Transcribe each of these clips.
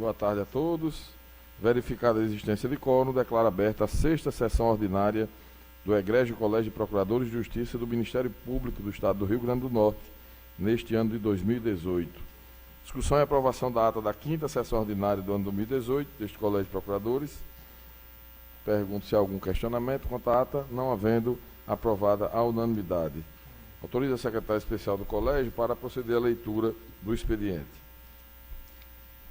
Boa tarde a todos. Verificada a existência de quórum, declaro aberta a sexta sessão ordinária do Egrégio Colégio de Procuradores de Justiça do Ministério Público do Estado do Rio Grande do Norte, neste ano de 2018. Discussão e aprovação da ata da quinta sessão ordinária do ano 2018 deste Colégio de Procuradores. Pergunto se há algum questionamento quanto à ata, não havendo, aprovada à unanimidade. Autoriza a secretária especial do Colégio para proceder à leitura do expediente.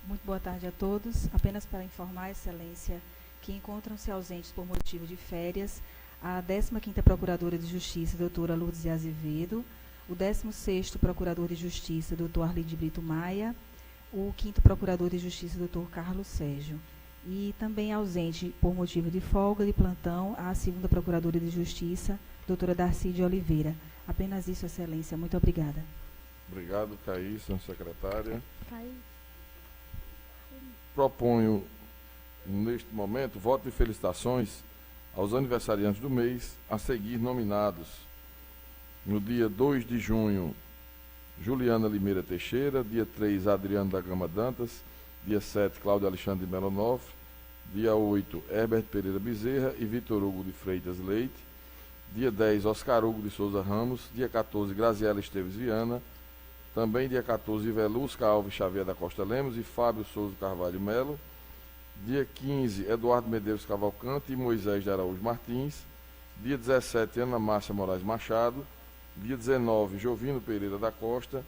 Muito boa tarde a todos. Apenas para informar, Excelência, que encontram-se ausentes por motivo de férias a 15ª Procuradora de Justiça, doutora Lourdes de Azevedo, o 16º Procurador de Justiça, doutor Arlidio Brito Maia, o 5º Procurador de Justiça, doutor Carlos Sérgio. E também ausente por motivo de folga de plantão a 2ª Procuradora de Justiça, doutora Darcy de Oliveira. Apenas isso, Excelência. Muito obrigada. Obrigado, Caís, senhora secretária. Caís. Proponho, neste momento, voto de felicitações aos aniversariantes do mês, a seguir nominados. No dia 2 de junho, Juliana Limeira Teixeira, dia 3, Adriano da Gama Dantas, dia 7, Cláudio Alexandre de Melonofre, dia 8, Herbert Pereira Bezerra e Vitor Hugo de Freitas Leite, dia 10, Oscar Hugo de Souza Ramos, dia 14, Graziela Esteves Viana, também dia 14, Velusca Alves Xavier da Costa Lemos e Fábio Souza Carvalho Melo. Dia 15, Eduardo Medeiros Cavalcante e Moisés de Araújo Martins. Dia 17, Ana Márcia Moraes Machado. Dia 19, Jovino Pereira da Costa.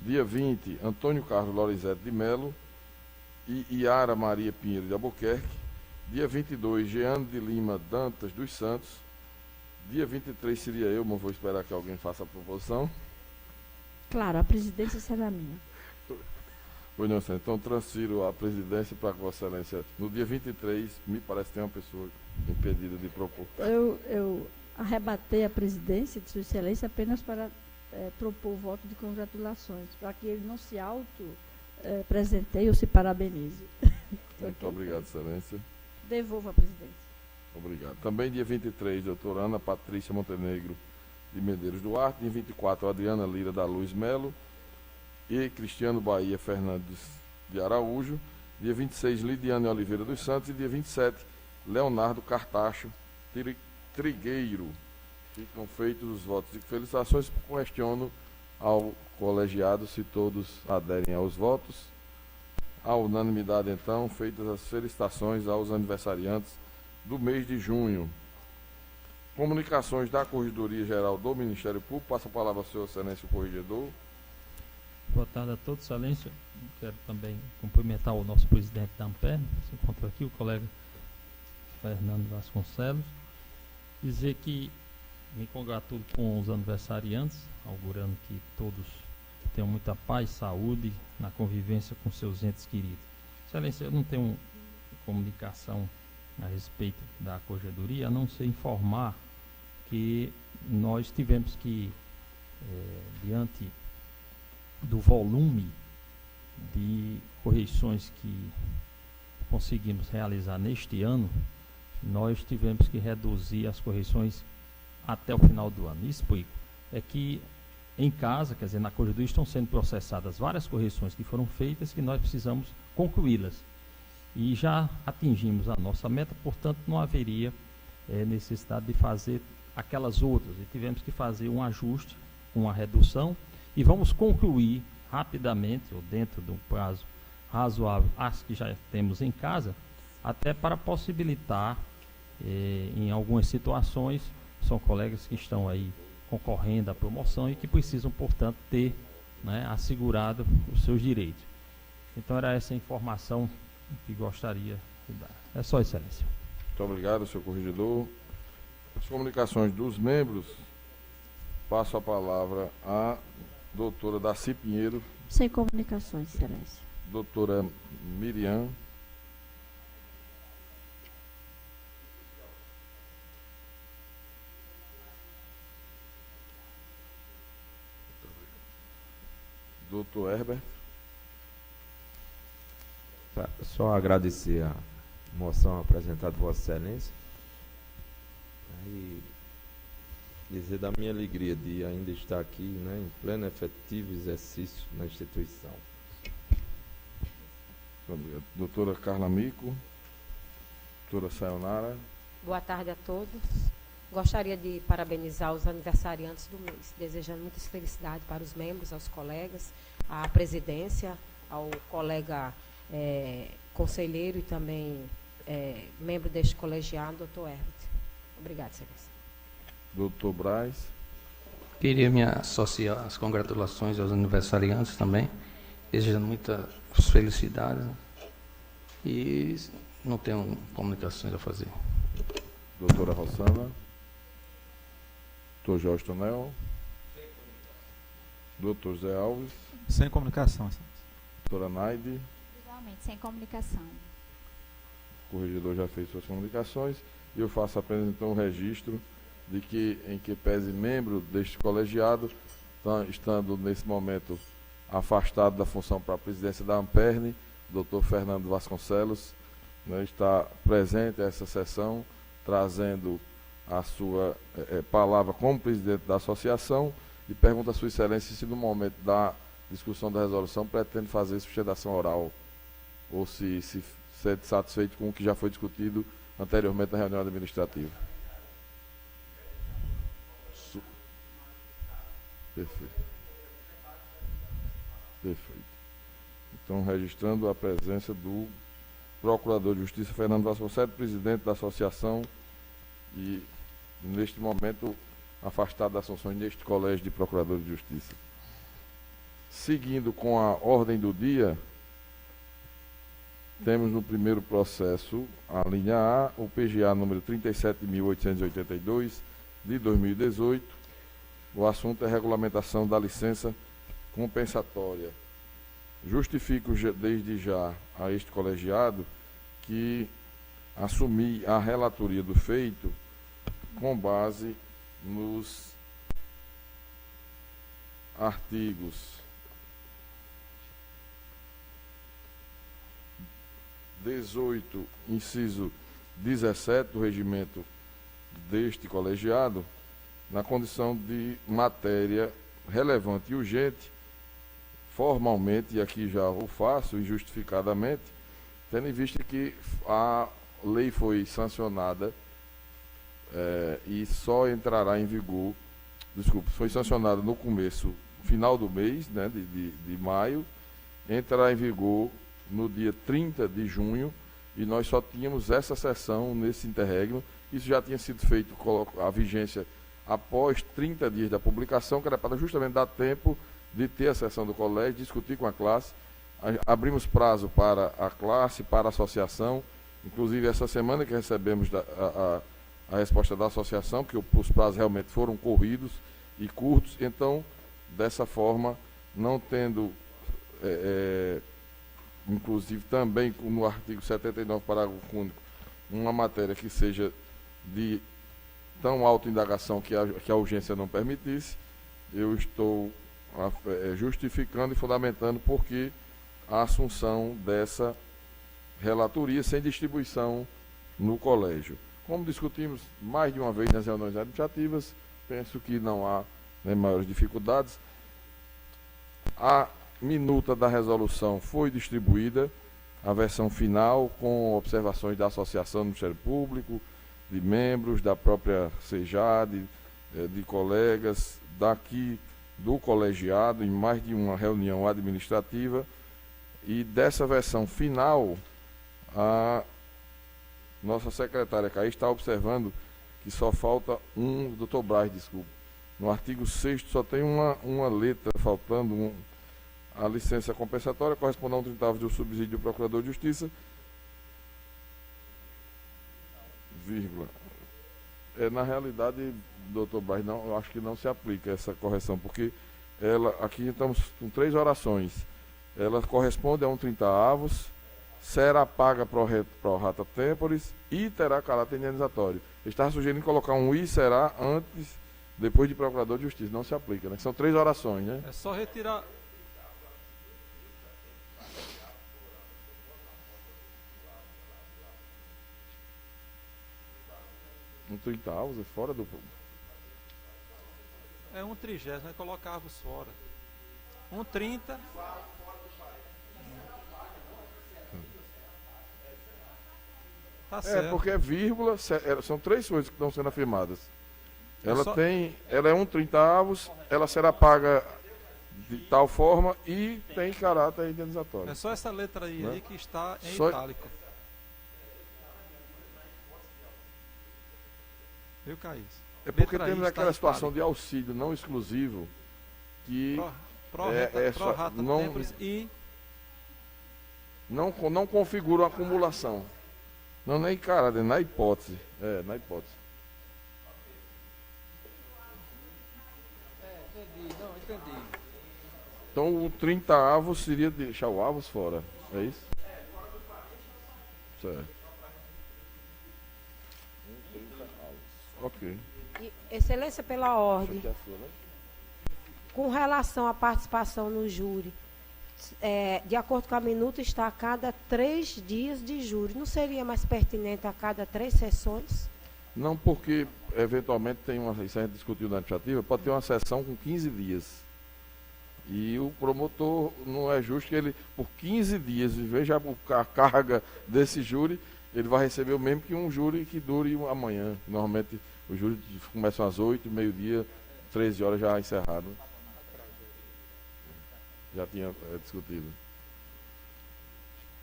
Dia 20, Antônio Carlos Lorizete de Melo e Iara Maria Pinheiro de Albuquerque. Dia 22, Jeane de Lima Dantas dos Santos. Dia 23 seria eu, mas vou esperar que alguém faça a proposição. Claro, a presidência será minha. Pois não, senhor. Então transfiro a presidência para Vossa Excelência. No dia 23, me parece que tem uma pessoa impedida de propor. Eu arrebatei a presidência de Sua Excelência apenas para propor o voto de congratulações, para que ele não se auto-presenteie ou se parabenize. Muito obrigado, Excelência. Devolvo a presidência. Obrigado. Também dia 23, doutora Ana Patrícia Montenegro de Medeiros Duarte. Dia 24, Adriana Lira da Luz Melo e Cristiano Bahia Fernandes de Araújo. Dia 26, Lidiane Oliveira dos Santos. E dia 27, Leonardo Cartacho Trigueiro. Ficam feitos os votos de felicitações. Questiono ao colegiado se todos aderem aos votos. À unanimidade, então, feitas as felicitações aos aniversariantes do mês de junho. Comunicações da Corregedoria Geral do Ministério Público. Passa a palavra ao senhor Excelência, o Corregedor. Boa tarde a todos, Excelência. Quero também cumprimentar o nosso presidente da AMPER, que se encontra aqui, o colega Fernando Vasconcelos. Dizer que me congratulo com os aniversariantes, augurando que todos tenham muita paz, saúde na convivência com seus entes queridos. Excelência, eu não tenho comunicação a respeito da Corregedoria, a não ser informar que nós tivemos que, diante do volume de correições que conseguimos realizar neste ano, nós tivemos que reduzir as correições até o final do ano. Explico. É que em casa, quer dizer, na Corregedoria estão sendo processadas várias correções que foram feitas que nós precisamos concluí-las. E já atingimos a nossa meta, portanto, não haveria necessidade de fazer aquelas outras. E tivemos que fazer um ajuste, uma redução, e vamos concluir rapidamente, ou dentro de um prazo razoável, as que já temos em casa, até para possibilitar, em algumas situações, são colegas que estão aí concorrendo à promoção e que precisam, portanto, ter, né, assegurado os seus direitos. Então, era essa informação que gostaria de dar. É só, Excelência. Muito obrigado, senhor Corregedor. As comunicações dos membros, passo a palavra à doutora Darcy Pinheiro. Sem comunicações, Excelência. Doutora Miriam. Doutor Herbert. Só agradecer a moção apresentada por Vossa Excelência e dizer da minha alegria de ainda estar aqui, né, em pleno efetivo exercício na instituição. obrigado. Doutora Carla Mico. Doutora Sayonara. Boa tarde a todos. Gostaria de parabenizar os aniversariantes do mês, desejando muitas felicidades para os membros, aos colegas, à presidência, ao colega conselheiro e também membro deste colegiado, doutor Herbert. Obrigada, excelência. Doutor Braz. Queria me associar às congratulações aos aniversariantes também, desejando muitas felicidades, né? E não tenho comunicações a fazer. Doutora Rossana. Doutor Jorge Tonel. Doutor Zé Alves. Sem comunicação, excelência. Doutora Naide. Igualmente, sem comunicação. O corregedor já fez suas comunicações e eu faço apenas então o registro de que, em que pese membro deste colegiado, estando nesse momento afastado da função para a presidência da Amperne, doutor Fernando Vasconcelos, né, está presente a essa sessão, trazendo a sua palavra como presidente da associação, e pergunta a sua excelência se no momento da discussão da resolução pretende fazer sustentação oral, ou se é satisfeito com o que já foi discutido anteriormente na reunião administrativa. Perfeito. Perfeito. Então, registrando a presença do Procurador de Justiça Fernando Vasconcelos, presidente da associação, e neste momento afastado das funções neste Colégio de Procuradores de Justiça. Seguindo com a ordem do dia, temos no primeiro processo, a linha A, o PGA número 37.882 de 2018. O assunto é regulamentação da licença compensatória. Justifico desde já a este colegiado que assumi a relatoria do feito com base nos artigos 18, inciso 17 do regimento deste colegiado, na condição de matéria relevante e urgente, formalmente, e aqui já o faço, injustificadamente, tendo em vista que a lei foi sancionada e só entrará em vigor, foi sancionada no final do mês, né, de maio, entrará em vigor no dia 30 de junho, e nós só tínhamos essa sessão nesse interregno. Isso já tinha sido feito, a vigência após 30 dias da publicação, que era para justamente dar tempo de ter a sessão do colégio, discutir com a classe. Abrimos prazo para a classe, para a associação, inclusive essa semana que recebemos a resposta da associação, que os prazos realmente foram corridos e curtos. Então, dessa forma, não tendo, inclusive também no artigo 79, parágrafo único, uma matéria que seja de tão alta indagação que a urgência não permitisse, eu estou justificando e fundamentando porque a assunção dessa relatoria sem distribuição no colégio. Como discutimos mais de uma vez nas reuniões administrativas, penso que não há maiores dificuldades. A minuta da resolução foi distribuída, a versão final com observações da Associação do Ministério Público, de membros, da própria CEJAD, de colegas daqui do colegiado, em mais de uma reunião administrativa. E dessa versão final, a nossa secretária Caí está observando que só falta doutor Braz, desculpa. No artigo 6º só tem uma letra faltando, a licença compensatória corresponde a 1/30 do subsídio do Procurador de Justiça, vírgula. Na realidade, doutor Braz, eu acho que não se aplica essa correção, porque aqui estamos com 3 orações. Ela corresponde a 1/30, será paga pro rata temporis e terá caráter indenizatório. Está sugerindo colocar um e será antes, depois de Procurador de Justiça. Não se aplica, né? São 3 orações, né? É só retirar. Um 30 é fora do... É 1/30, né? Colocava-os fora. 1/30. Tá É, certo. porque é vírgula, são três coisas que estão sendo afirmadas. Ela só- ela é 1/30, ela será paga de tal forma e tem caráter indenizatório. É só essa letra aí, Né? aí que está em Só- itálico. Viu, Caís? É porque Letra I temos está aquela em situação itálico. de auxílio não exclusivo que Prorata não- tempos e não configura uma acumulação. Não, nem caráter, na hipótese. É, na hipótese. Então o 30 seria deixar o avos fora. É isso? Certo. Ok. E, Excelência, pela ordem, Isso aqui é a sua, né? com relação à participação no júri, de acordo com a minuta, está a cada 3 dias de júri. Não seria mais pertinente a cada 3 sessões? Não, porque eventualmente tem uma. Isso a gente discutiu na administrativa, pode ter uma sessão com 15 dias. E o promotor não é justo que ele, por 15 dias, veja a carga desse júri, ele vai receber o mesmo que um júri que dure amanhã. Normalmente o júri começa às 8, meio-dia, 13 horas já encerrado. Já tinha discutido.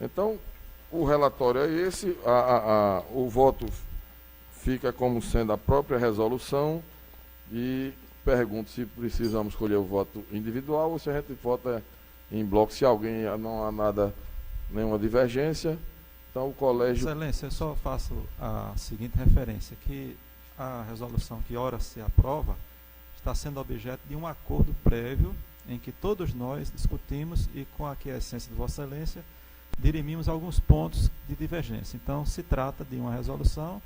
Então, o relatório é esse, o voto fica como sendo a própria resolução e pergunto se precisamos escolher o voto individual ou se a gente vota em bloco, se alguém não há nada, nenhuma divergência. Então o colégio. Excelência, eu só faço a seguinte referência, que a resolução que ora se aprova está sendo objeto de um acordo prévio em que todos nós discutimos e, com a aquiescência de Vossa Excelência, dirimimos alguns pontos de divergência. Então, se trata de uma resolução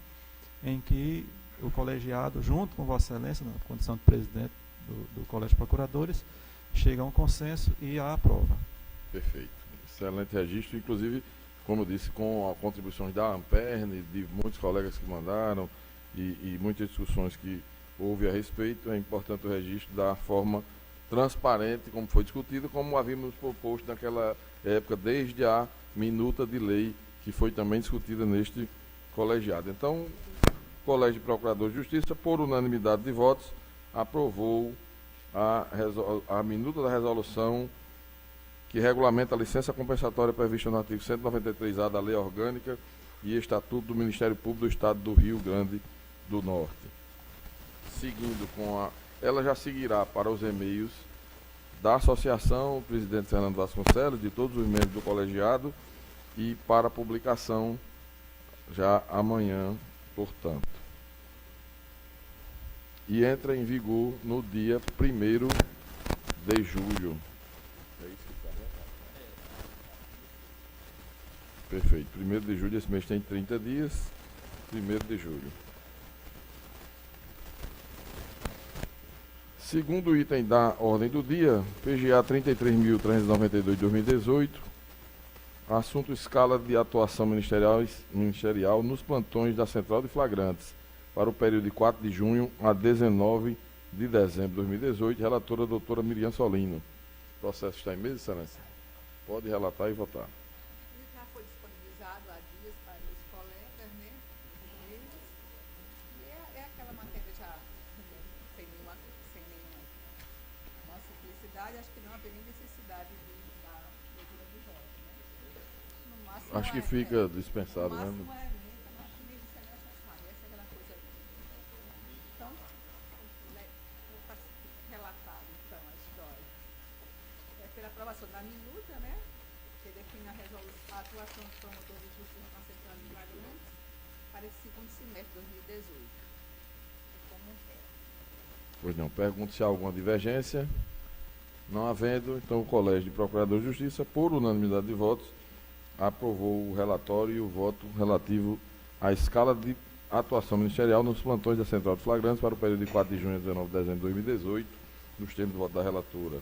em que o colegiado, junto com Vossa Excelência, na condição de presidente do Colégio de Procuradores, chega a um consenso e a aprova. Perfeito. Excelente registro, inclusive, como eu disse, com a contribuições da Amperne, de muitos colegas que mandaram e muitas discussões que houve a respeito, é importante o registro da forma transparente, como foi discutido, como havíamos proposto naquela época, desde a minuta de lei que foi também discutida neste colegiado. Então, o Colégio de Procuradores de Justiça, por unanimidade de votos, aprovou a minuta da resolução que regulamenta a licença compensatória prevista no artigo 193A da Lei Orgânica e Estatuto do Ministério Público do Estado do Rio Grande do Norte. Seguindo ela já seguirá para os e-mails da associação, o presidente Fernando Vasconcelos, de todos os membros do colegiado, e para publicação já amanhã, portanto. E entra em vigor no dia 1º de julho. É isso que está, né? Perfeito. 1º de julho, esse mês tem 30 dias. 1º de julho. Segundo item da ordem do dia, PGA 33.392 de 2018, assunto escala de atuação ministerial nos plantões da Central de Flagrantes, para o período de 4 de junho a 19 de dezembro de 2018, relatora a doutora Miriam Solino. O processo está em mesa, Excelência? Pode relatar e votar. Ele já foi disponibilizado há dias para os colegas, né? E é aquela matéria já sem nenhuma simplicidade, acho que não haveria necessidade da leitura de voto, né? No máximo Acho que fica dispensado, né? no máximo é emenda, mas acho que nem isso é necessário. Essa é aquela coisa. Então, né, vou relatar então a história. É pela aprovação da minuta, né? Que define a atuação do promotor de justiça na Central de Flagrantes para esse segundo semestre de 2018. Como é. Pois não. Pergunto se há alguma divergência. Não havendo, então o Colégio de Procuradores de Justiça, por unanimidade de votos, aprovou o relatório e o voto relativo à escala de atuação ministerial nos plantões da Central de Flagrantes para o período de 4 de junho a 19 de dezembro de 2018, nos termos do voto da relatora.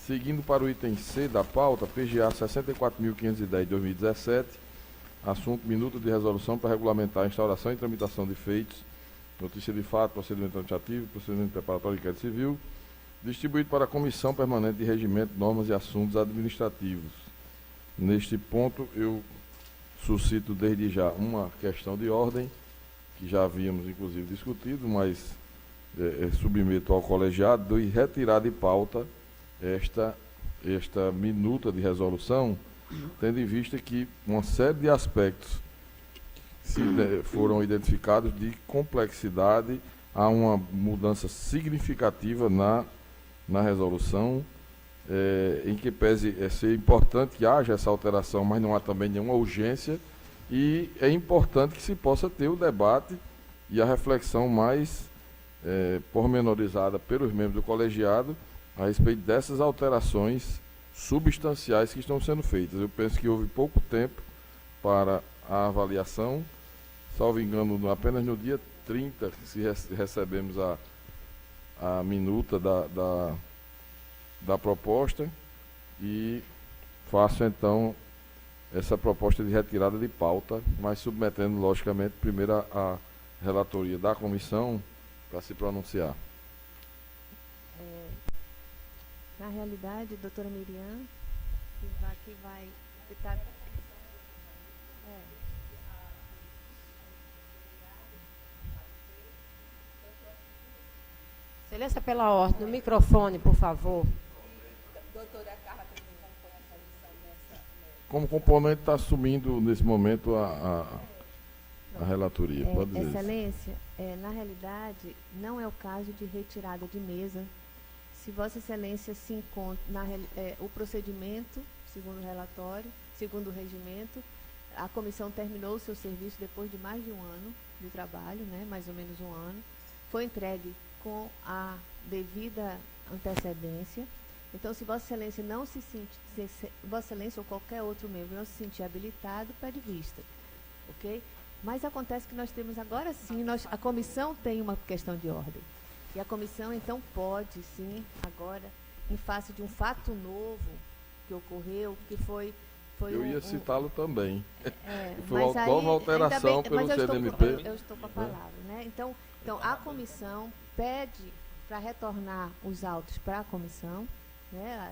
Seguindo para o item C da pauta, PGA 64.510 de 2017, assunto minuta de resolução para regulamentar a instauração e tramitação de feitos, notícia de fato, procedimento administrativo, procedimento preparatório de inquérito civil, distribuído para a Comissão Permanente de Regimento, Normas e Assuntos Administrativos. Neste ponto, eu suscito desde já uma questão de ordem, que já havíamos inclusive discutido, mas submeto ao colegiado e retirar de pauta esta minuta de resolução, tendo em vista que uma série de aspectos foram identificados de complexidade, há uma mudança significativa na resolução, em que pese ser importante que haja essa alteração, mas não há também nenhuma urgência, e é importante que se possa ter o debate e a reflexão mais pormenorizada pelos membros do colegiado a respeito dessas alterações substanciais que estão sendo feitas. Eu penso que houve pouco tempo para a avaliação, salvo engano, apenas no dia 30 se recebemos a minuta da proposta, e faço então essa proposta de retirada de pauta, mas submetendo logicamente primeiro a relatoria da comissão para se pronunciar. Na realidade, doutora Miriam, que vai tentar... Excelência, pela ordem, no microfone, por favor. Doutora Carla também compõe essa lição nessa... Como componente está assumindo nesse momento a relatoria. Pode dizer. Excelência, na realidade, não é o caso de retirada de mesa. Se Vossa Excelência se encontra, o procedimento, segundo o relatório, segundo o regimento, a comissão terminou o seu serviço depois de mais de um ano de trabalho, né, mais ou menos um ano, foi entregue com a devida antecedência. Então, se Vossa Excelência não se sente, Vossa Excelência ou qualquer outro membro não se sentir habilitado, pede vista, ok? Mas acontece que nós temos agora sim, a comissão tem uma questão de ordem. E a comissão, então, pode, sim, agora, em face de um fato novo que ocorreu, que foi eu ia citá-lo também. Foi mas uma nova alteração pelo CNMP. Eu estou com a palavra, né? Então, a comissão pede para retornar os autos para a comissão, né?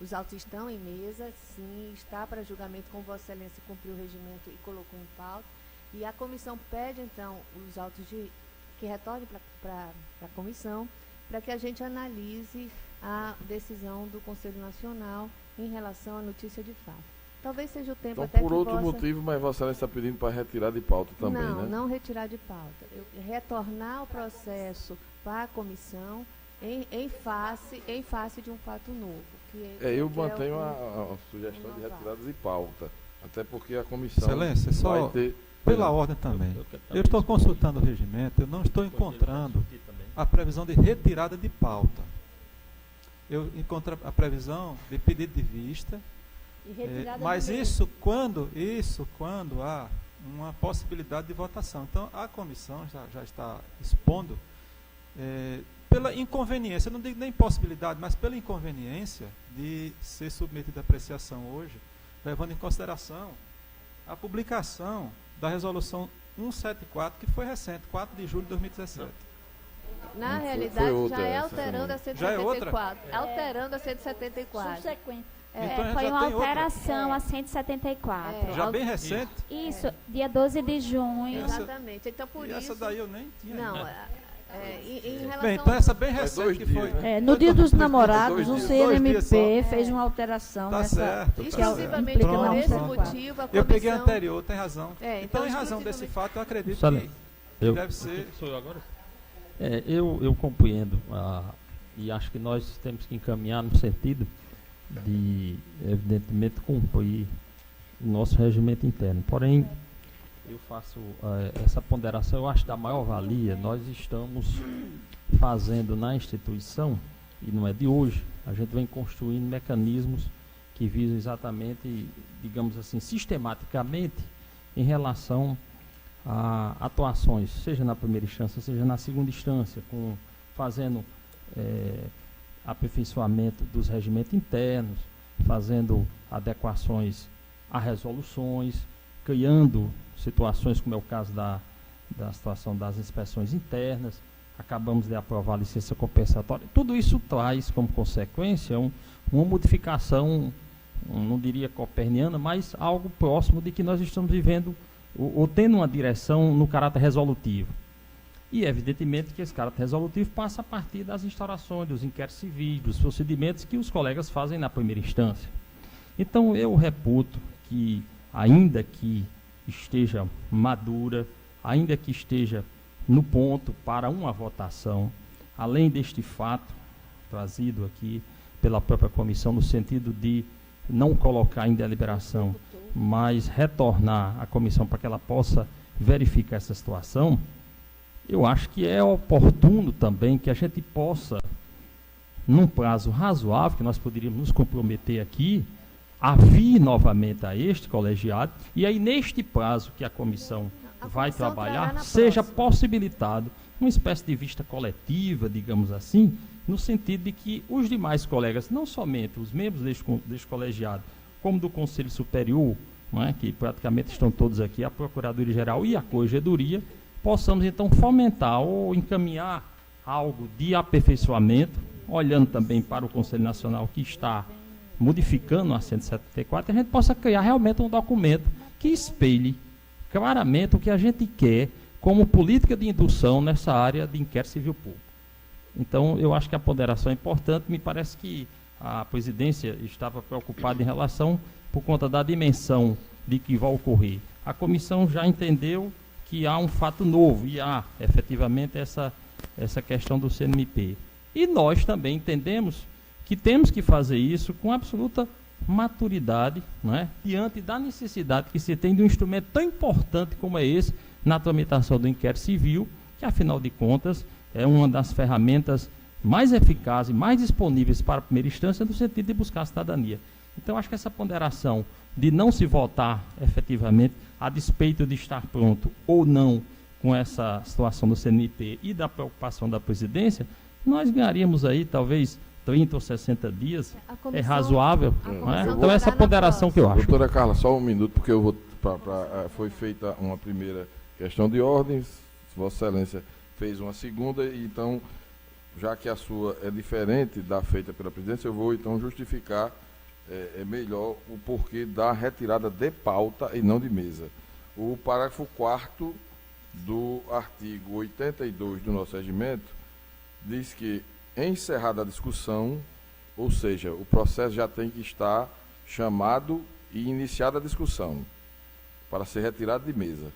Os autos estão em mesa, sim, está para julgamento, com Vossa Excelência cumpriu o regimento e colocou em pauta. E a comissão pede, então, os autos que retornem para a comissão, para que a gente analise a decisão do Conselho Nacional em relação à notícia de fato. Talvez seja o tempo então, até por que outro motivo, mas Vossa Excelência está pedindo para retirar de pauta também, né? Não retirar de pauta. Retornar o processo para a comissão em face de um fato novo. Eu mantenho a sugestão de retirada de pauta, até porque a comissão Excelência, só vai ter... Pela ordem também. Eu estou consultando o regimento, eu não estou encontrando a previsão de retirada de pauta. Eu encontro a previsão de pedido de vista, mas isso quando há uma possibilidade de votação. Então, a comissão já está expondo, pela inconveniência, eu não digo nem possibilidade, mas pela inconveniência de ser submetida à apreciação hoje, levando em consideração a publicação da resolução 174, que foi recente, 4 de julho de 2017. Na realidade, outra, já é alterando a 174. Já é outra? Alterando a 174. Subsequente. Então, foi já uma tem outra. alteração a 174. Já bem recente? Isso, dia 12 de junho. Exatamente. Então, por isso... Essa daí eu nem tinha. Não, em relação... Bem, então essa bem recente que foi... Né? No Dia dos Namorados, o dias CNMP fez uma alteração Tá nessa... certo. Exclusivamente implica por na esse 174. motivo, a comissão... Eu peguei anterior, tem razão. então, em razão desse fato, eu acredito Excelente. que deve ser... Sou eu agora? Eu compreendo, e acho que nós temos que encaminhar no sentido de, evidentemente, cumprir o nosso regimento interno. Porém, eu faço essa ponderação, eu acho da maior valia. Nós estamos fazendo na instituição, e não é de hoje, a gente vem construindo mecanismos que visam exatamente, digamos assim, sistematicamente, em relação a atuações, seja na primeira instância, seja na segunda instância, fazendo aperfeiçoamento dos regimentos internos, fazendo adequações a resoluções, criando situações como é o caso da situação das inspeções internas. Acabamos de aprovar a licença compensatória. Tudo isso traz como consequência uma modificação não diria coperniana, mas algo próximo de que nós estamos vivendo ou tendo uma direção no caráter resolutivo. E, evidentemente, que esse caráter resolutivo passa a partir das instaurações, dos inquéritos civis, dos procedimentos que os colegas fazem na primeira instância. Então, eu reputo que, ainda que esteja madura, ainda que esteja no ponto para uma votação, além deste fato trazido aqui pela própria comissão, no sentido de não colocar em deliberação, mas retornar à comissão para que ela possa verificar essa situação, eu acho que é oportuno também que a gente possa, num prazo razoável, que nós poderíamos nos comprometer aqui, a vir novamente a este colegiado, e aí neste prazo que a comissão vai trabalhar, seja possibilitado uma espécie de vista coletiva, digamos assim, no sentido de que os demais colegas, não somente os membros deste colegiado, como do Conselho Superior, não é, que praticamente estão todos aqui, a Procuradoria-Geral e a Corregedoria, possamos então fomentar ou encaminhar algo de aperfeiçoamento, olhando também para o Conselho Nacional que está modificando a 174, a gente possa criar realmente um documento que espelhe claramente o que a gente quer como política de indução nessa área de inquérito civil público. Então, eu acho que a ponderação é importante. Me parece que a presidência estava preocupada em relação, por conta da dimensão de que vai ocorrer. A comissão já entendeu que há um fato novo e há, efetivamente, essa questão do CNMP. E nós também entendemos que temos que fazer isso com absoluta maturidade, não é? Diante da necessidade que se tem de um instrumento tão importante como é esse na tramitação do inquérito civil, que, afinal de contas, é uma das ferramentas mais eficazes e mais disponíveis para a primeira instância no sentido de buscar a cidadania. Então, acho que essa ponderação de não se votar efetivamente, a despeito de estar pronto ou não com essa situação do CNMP e da preocupação da presidência, nós ganharíamos aí talvez 30 ou 60 dias, é razoável. Não é? Então, essa ponderação que eu acho. Doutora Carla, só um minuto, porque eu vou foi feita uma primeira questão de ordens, Vossa Excelência fez uma segunda, e então, já que a sua é diferente da feita pela presidência, eu vou então justificar melhor o porquê da retirada de pauta e não de mesa. O parágrafo 4º do artigo 82 do nosso regimento diz que, encerrada a discussão, ou seja, o processo já tem que estar chamado e iniciada a discussão para ser retirado de mesa.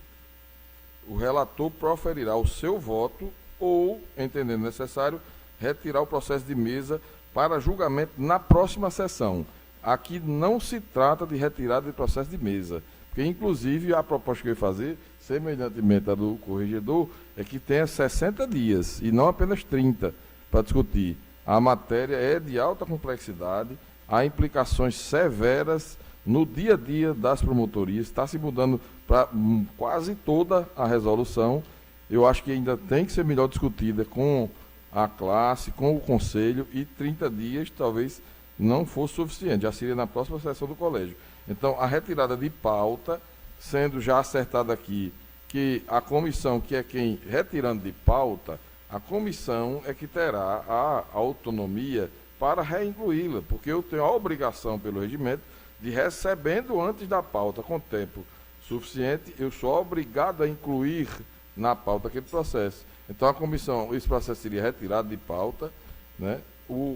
O relator proferirá o seu voto ou, entendendo necessário, retirar o processo de mesa para julgamento na próxima sessão. Aqui não se trata de retirada de processo de mesa, porque, inclusive, a proposta que eu ia fazer, semelhantemente à do corregedor, é que tenha 60 dias e não apenas 30 para discutir. A matéria é de alta complexidade, há implicações severas no dia a dia das promotorias, está se mudando para quase toda a resolução. Eu acho que ainda tem que ser melhor discutida com a classe, com o conselho, e 30 dias talvez não fosse suficiente, já seria na próxima sessão do colégio. Então, a retirada de pauta, sendo já acertada aqui, que a comissão, que é quem retirando de pauta, a comissão é que terá a autonomia para reincluí-la, porque eu tenho a obrigação pelo regimento de, recebendo antes da pauta com tempo suficiente, eu sou obrigado a incluir na pauta aquele processo. Então, a comissão, esse processo seria retirado de pauta, né?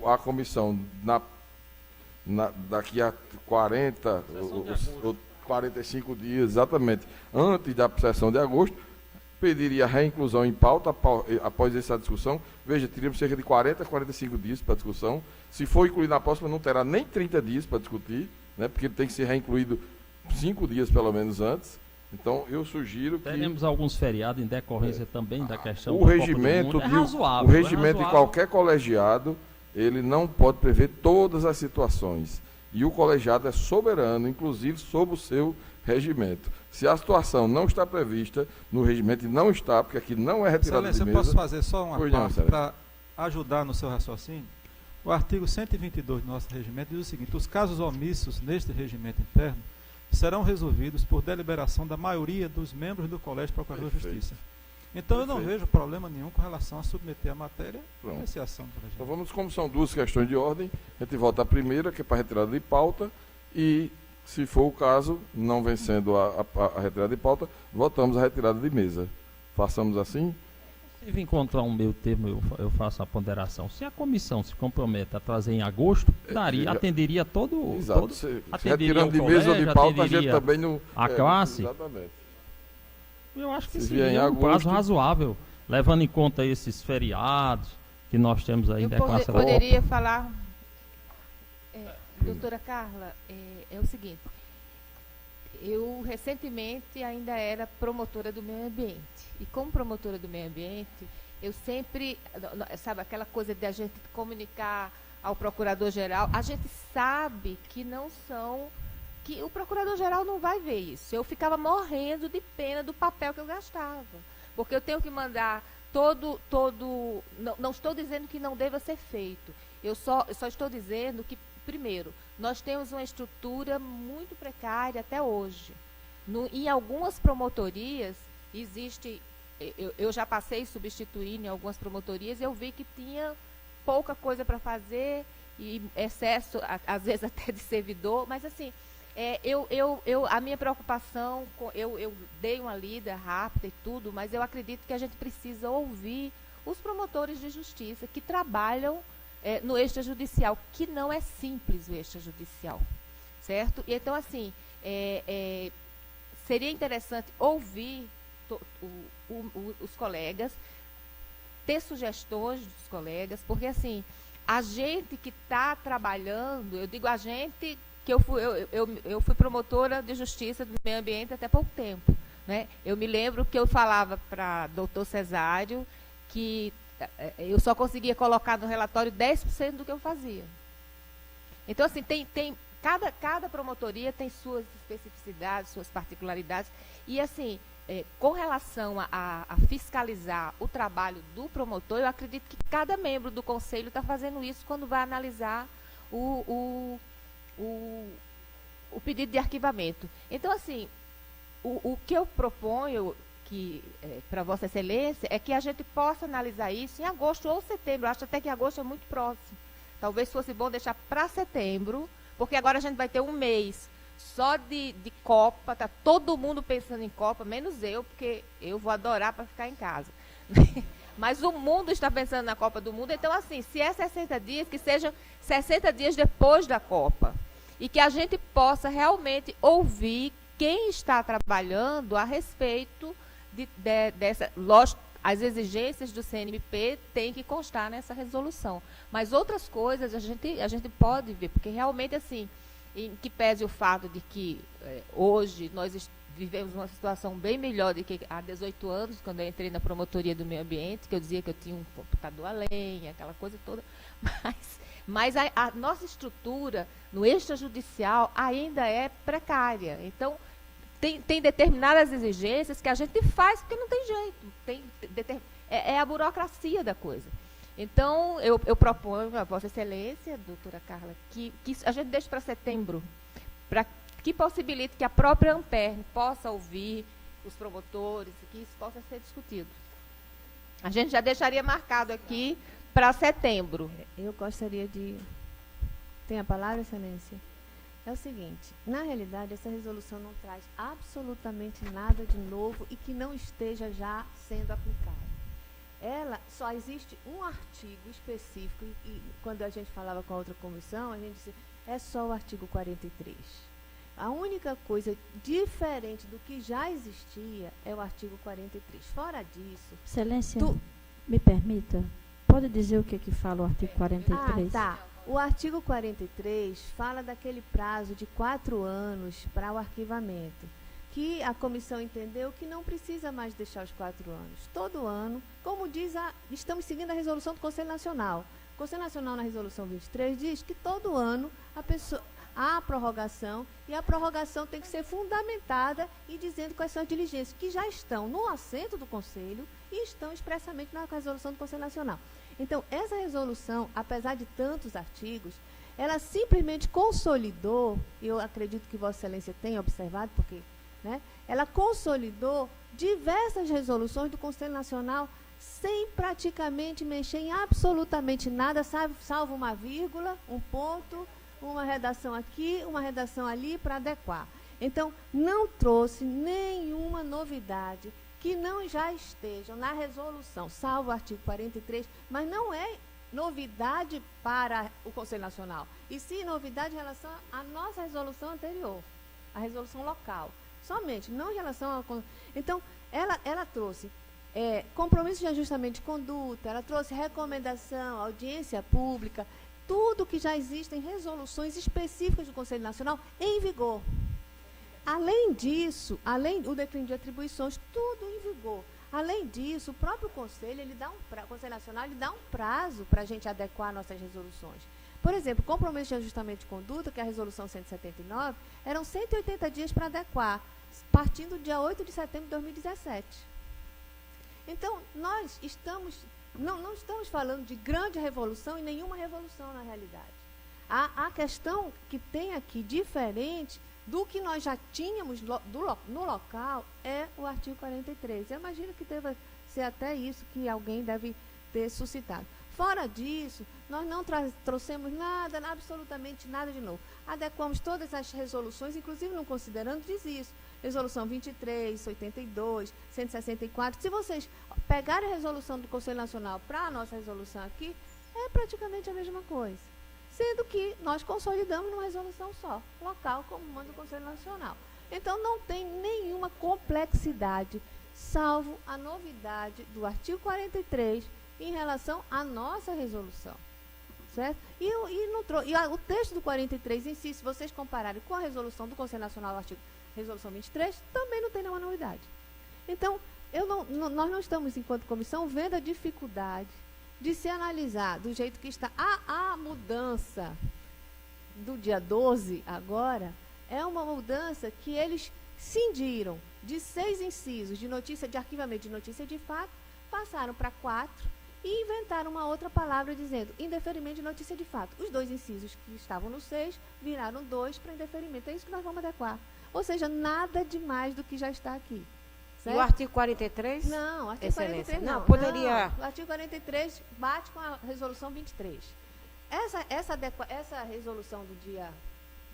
A comissão, daqui a 40 ou 45 dias, exatamente, antes da sessão de agosto, pediria a reinclusão em pauta após essa discussão. Veja, teríamos cerca de 40 a 45 dias para discussão. Se for incluído na próxima, não terá nem 30 dias para discutir, né? Porque ele tem que ser reincluído 5 dias, pelo menos, antes. Então, eu sugiro que... Teremos alguns feriados em decorrência também da questão o regimento é razoável, o regimento de qualquer colegiado, ele não pode prever todas as situações. E o colegiado é soberano, inclusive, sobre o seu regimento. Se a situação não está prevista no regimento, e não está, porque aqui não é retirada de mesa... Excelência, eu posso fazer só uma parte para ajudar no seu raciocínio? O artigo 122 do nosso regimento diz o seguinte: os casos omissos neste regimento interno serão resolvidos por deliberação da maioria dos membros do Colégio de Procuradores de Justiça. Então, eu não vejo problema nenhum com relação a submeter a matéria à apreciação do regimento. Então, vamos, como são duas questões de ordem, a gente volta à primeira, que é para retirada de pauta, e, se for o caso, não vencendo a retirada de pauta, votamos a retirada de mesa. Façamos assim? Se encontrar um meio termo, eu faço a ponderação. Se a comissão se compromete a trazer em agosto, atenderia todo... Exato. Retirando de mesa ou de pauta, a gente também não... A classe? Exatamente. Eu acho que se seria um prazo razoável, levando em conta esses feriados que nós temos aí. Eu poderia falar... doutora Carla, é o seguinte... Eu, recentemente, ainda era promotora do meio ambiente. E como promotora do meio ambiente, eu sempre, sabe, aquela coisa de a gente comunicar ao procurador-geral, a gente sabe que não são, que o procurador-geral não vai ver isso. Eu ficava morrendo de pena do papel que eu gastava. Porque eu tenho que mandar não estou dizendo que não deva ser feito. Eu só estou dizendo que, primeiro, nós temos uma estrutura muito precária até hoje. Em algumas promotorias, existe... Eu já passei substituindo em algumas promotorias e eu vi que tinha pouca coisa para fazer e excesso, às vezes até de servidor. Mas, assim, a minha preocupação... Eu dei uma lida rápida e tudo, mas eu acredito que a gente precisa ouvir os promotores de justiça que trabalham no extrajudicial, que não é simples o extrajudicial, certo? E então, assim, seria interessante ouvir os colegas, ter sugestões dos colegas, porque, assim, a gente que está trabalhando, eu digo a gente, que eu fui promotora de justiça do meio ambiente até pouco tempo, né? Eu me lembro que eu falava para doutor Cesário que eu só conseguia colocar no relatório 10% do que eu fazia. Então, assim, cada promotoria tem suas especificidades, suas particularidades. E, assim, com relação a fiscalizar o trabalho do promotor, eu acredito que cada membro do conselho está fazendo isso quando vai analisar o pedido de arquivamento. Então, assim, o que eu proponho para Vossa Excelência é que a gente possa analisar isso em agosto ou setembro. Eu acho até que agosto é muito próximo. Talvez fosse bom deixar para setembro, porque agora a gente vai ter um mês só de Copa, está todo mundo pensando em Copa, menos eu, porque eu vou adorar para ficar em casa. Mas o mundo está pensando na Copa do Mundo, então, assim, se é 60 dias, que sejam 60 dias depois da Copa. E que a gente possa realmente ouvir quem está trabalhando a respeito dessa, lógico, as exigências do CNMP têm que constar nessa resolução. Mas outras coisas a gente pode ver, porque realmente, assim, em que pese o fato de que hoje nós vivemos uma situação bem melhor do que há 18 anos, quando eu entrei na promotoria do meio ambiente, que eu dizia que eu tinha um computador a lenha, aquela coisa toda, mas a nossa estrutura no extrajudicial ainda é precária. Então, tem determinadas exigências que a gente faz porque não tem jeito. É a burocracia da coisa. Então, eu proponho a Vossa Excelência, doutora Carla, que a gente deixe para setembro, para que possibilite que a própria Ampere possa ouvir os promotores e que isso possa ser discutido. A gente já deixaria marcado aqui para setembro. Eu gostaria de... Tem a palavra, Excelência? É o seguinte, na realidade, essa resolução não traz absolutamente nada de novo e que não esteja já sendo aplicado. Ela só existe um artigo específico, e quando a gente falava com a outra comissão, a gente disse, é só o artigo 43. A única coisa diferente do que já existia é o artigo 43. Fora disso... Excelência, me permita, pode dizer o que fala o artigo 43? Tá. O artigo 43 fala daquele prazo de 4 anos para o arquivamento, que a comissão entendeu que não precisa mais deixar os 4 anos. Todo ano, como diz, estamos seguindo a resolução do Conselho Nacional. O Conselho Nacional, na resolução 23, diz que todo ano há a prorrogação, e a prorrogação tem que ser fundamentada e dizendo quais são as diligências que já estão no assento do Conselho e estão expressamente na resolução do Conselho Nacional. Então, essa resolução, apesar de tantos artigos, ela simplesmente consolidou, e eu acredito que Vossa Excelência tenha observado, porque, né, ela consolidou diversas resoluções do Conselho Nacional sem praticamente mexer em absolutamente nada, salvo uma vírgula, um ponto, uma redação aqui, uma redação ali para adequar. Então, não trouxe nenhuma novidade que não já estejam na resolução, salvo o artigo 43, mas não é novidade para o Conselho Nacional, e sim novidade em relação à nossa resolução anterior, a resolução local, somente, não em relação a... Então, ela trouxe compromisso de ajustamento de conduta, ela trouxe recomendação, audiência pública, tudo que já existe em resoluções específicas do Conselho Nacional em vigor. Além disso, além do declínio de atribuições, tudo em vigor. Além disso, o próprio Conselho, o Conselho Nacional, ele dá um prazo para a gente adequar nossas resoluções. Por exemplo, compromisso de ajustamento de conduta, que é a resolução 179, eram 180 dias para adequar, partindo do dia 8 de setembro de 2017. Então, nós não estamos falando de grande revolução e nenhuma revolução na realidade. A questão que tem aqui diferente do que nós já tínhamos no local é o artigo 43. Eu imagino que deva ser até isso que alguém deve ter suscitado. Fora disso, nós não trouxemos nada, absolutamente nada de novo. Adequamos todas as resoluções, inclusive não considerando, diz isso. Resolução 23, 82, 164. Se vocês pegarem a resolução do Conselho Nacional para a nossa resolução aqui, é praticamente a mesma coisa. Sendo que nós consolidamos numa resolução só, local, como manda o Conselho Nacional. Então, não tem nenhuma complexidade, salvo a novidade do artigo 43 em relação à nossa resolução. Certo? E o texto do 43 em si, se vocês compararem com a resolução do Conselho Nacional, resolução 23, também não tem nenhuma novidade. Então, nós não estamos, enquanto comissão, vendo a dificuldade de se analisar do jeito que está. A mudança do dia 12 agora é uma mudança que eles cindiram de 6 incisos de notícia de arquivamento de notícia de fato, passaram para 4 e inventaram uma outra palavra dizendo indeferimento de notícia de fato. Os 2 incisos que estavam no 6 viraram 2 para indeferimento. É isso que nós vamos adequar. Ou seja, nada de mais do que já está aqui. Certo? E o artigo 43? Não, o artigo Excelência. 43 não. Poderia... Não, o artigo 43 bate com a resolução 23. Essa resolução do dia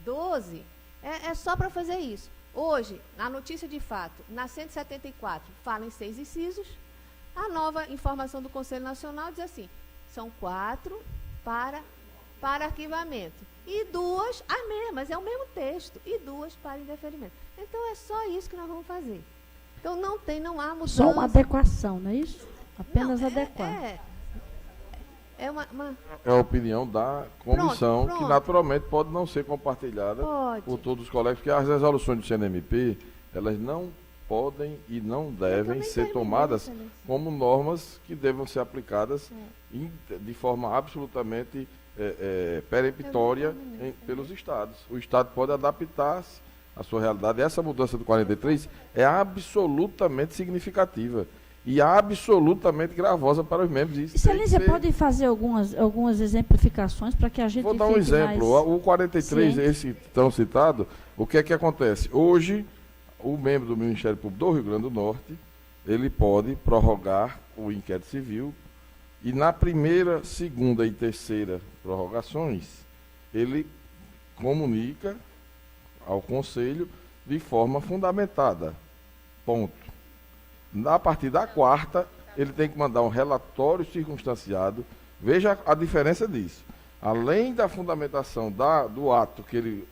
12 é só para fazer isso. Hoje, na notícia de fato, na 174, fala em 6 incisos. A nova informação do Conselho Nacional diz assim, são 4 para arquivamento. E 2, as mesmas, é o mesmo texto. E 2 para indeferimento. Então, é só isso que nós vamos fazer. Então, não há mudança. Só uma adequação, não é isso? Apenas adequar. É uma... É a opinião da comissão, Pronto. que naturalmente pode não ser compartilhada por todos os colegas, porque as resoluções do CNMP, elas não podem e não devem ser tomadas como normas que devam ser aplicadas de forma absolutamente peremptória pelos estados. O estado pode adaptar-se à sua realidade. Essa mudança do 43 é absolutamente significativa e absolutamente gravosa para os membros. Excelência, pode fazer algumas exemplificações para que a gente... Vou dar um exemplo. O 43, ciente. Esse tão citado, o que é que acontece? Hoje, o membro do Ministério Público do Rio Grande do Norte, ele pode prorrogar o inquérito civil e na primeira, segunda e terceira prorrogações, ele comunica ao Conselho de forma fundamentada. Ponto. A partir da quarta, ele tem que mandar um relatório circunstanciado. Veja a diferença disso. Além da fundamentação do ato que ele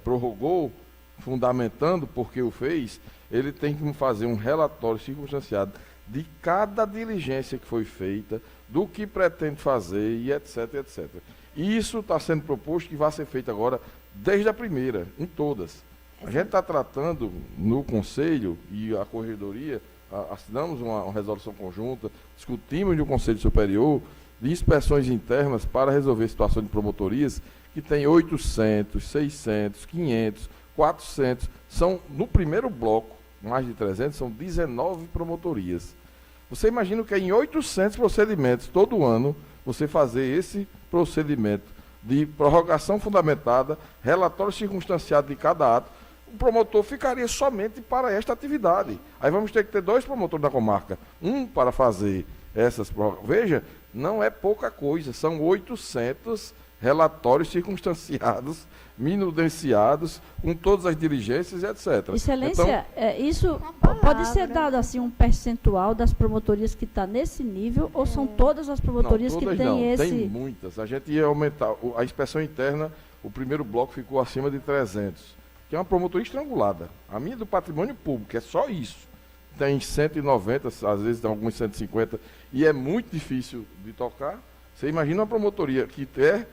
prorrogou, fundamentando porque o fez, ele tem que fazer um relatório circunstanciado de cada diligência que foi feita, do que pretende fazer e etc, etc. Isso está sendo proposto que vai ser feito agora desde a primeira, em todas. A gente está tratando no Conselho e a Corregedoria, assinamos uma resolução conjunta, discutimos no Conselho Superior de inspeções internas para resolver situações de promotorias que tem 800, 600, 500, 400, são, no primeiro bloco, mais de 300, são 19 promotorias. Você imagina que é em 800 procedimentos, todo ano, você fazer esse procedimento de prorrogação fundamentada, relatório circunstanciado de cada ato, o promotor ficaria somente para esta atividade. Aí vamos ter que ter 2 promotores da comarca, um para fazer essas prorrogações. Veja, não é pouca coisa, são 800 relatórios circunstanciados, minudenciados, com todas as diligências, etc. Excelência, isso palavra. pode ser dado assim um percentual das promotorias que está nesse nível, ou são todas as promotorias Não, que todas têm não, esse... tem muitas. A gente ia aumentar, a inspeção interna, o primeiro bloco ficou acima de 300, que é uma promotoria estrangulada. A minha é do patrimônio público, é só isso. Tem 190, às vezes tem alguns 150, e é muito difícil de tocar. Você imagina uma promotoria que é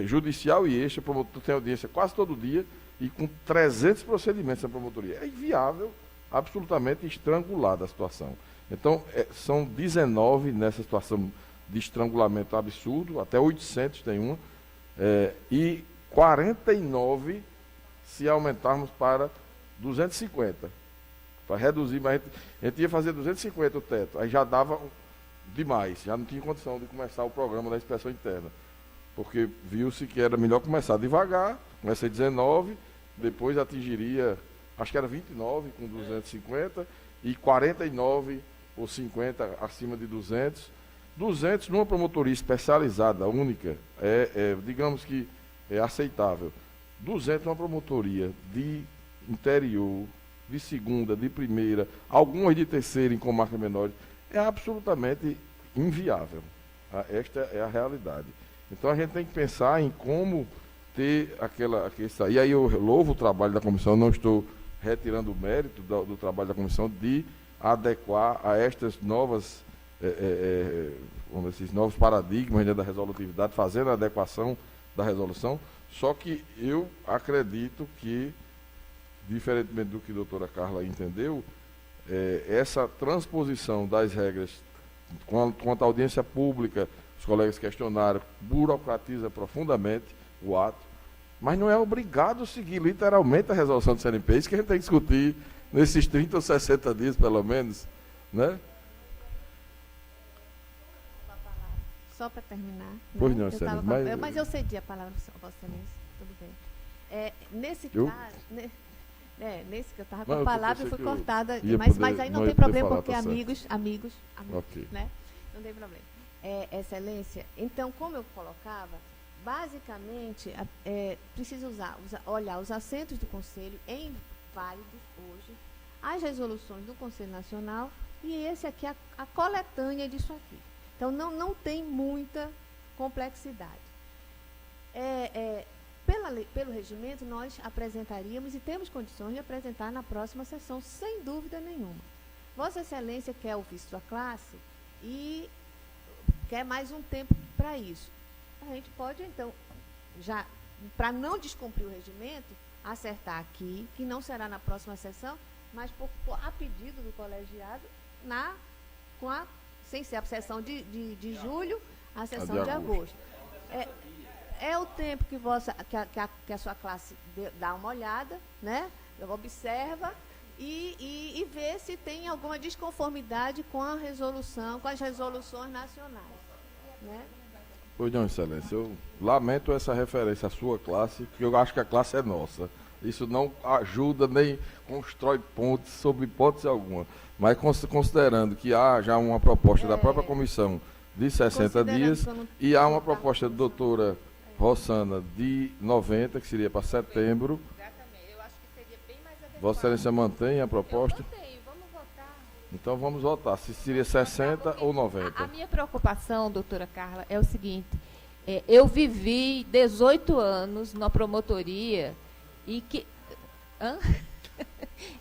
judicial e extra, promotor tem audiência quase todo dia, e com 300 procedimentos na promotoria. É inviável, absolutamente estrangulada a situação. Então, são 19 nessa situação de estrangulamento absurdo, até 800 tem uma, e 49 se aumentarmos para 250. Para reduzir, mas a gente ia fazer 250 o teto, aí já dava demais, já não tinha condição de começar o programa da inspeção interna. Porque viu-se que era melhor começar devagar, começa em 19, depois atingiria, acho que era 29 com 250, e 49 ou 50 acima de 200. 200 numa promotoria especializada, única, digamos que é aceitável. 200 numa promotoria de interior, de segunda, de primeira, algumas de terceira em comarcas menores, é absolutamente inviável. Esta é a realidade. Então a gente tem que pensar em como ter e aí eu louvo o trabalho da comissão, não estou retirando o mérito do trabalho da comissão de adequar a estas novas, esses novos paradigmas, né, da resolutividade, fazendo a adequação da resolução, só que eu acredito que, diferentemente do que a doutora Carla entendeu, essa transposição das regras quanto à audiência pública, os colegas questionaram, burocratiza profundamente o ato, mas não é obrigado a seguir literalmente a resolução do CNP, isso que a gente tem que discutir nesses 30 ou 60 dias, pelo menos, né? Só para terminar. Pois né? não, Excelência, mas eu cedi a palavra para Vossa Excelência, tudo bem. Nesse caso, nesse que eu estava com a palavra, eu fui cortada, mas aí não tem problema, porque amigos, okay. Né? Não tem problema. Excelência, então, como eu colocava, basicamente, precisa olhar os assentos do Conselho em válidos hoje, as resoluções do Conselho Nacional e esse aqui, a coletânea disso aqui. Então, não tem muita complexidade. Pelo regimento, nós apresentaríamos e temos condições de apresentar na próxima sessão, sem dúvida nenhuma. Vossa Excelência quer ouvir sua classe e quer mais um tempo para isso. A gente pode, então, já, para não descumprir o regimento, acertar aqui, que não será na próxima sessão, mas a pedido do colegiado, sem ser a sessão de julho, a sessão de agosto. É o tempo que a sua classe dá uma olhada, né? Observa e vê se tem alguma desconformidade com a resolução, com as resoluções nacionais. Né? Pois não, Excelência, eu lamento essa referência à sua classe, porque eu acho que a classe é nossa. Isso não ajuda nem constrói pontes sobre hipótese alguma. Mas considerando que há já uma proposta da própria comissão de 60 dias e há uma proposta da doutora Rossana de 90, que seria para setembro. Exatamente, eu acho que seria bem mais adequado. Vossa Excelência mantém a proposta? Eu mantenho, vamos votar. Então vamos votar, se seria 60 ou 90. A minha preocupação, doutora Carla, é o seguinte, eu vivi 18 anos na promotoria e que...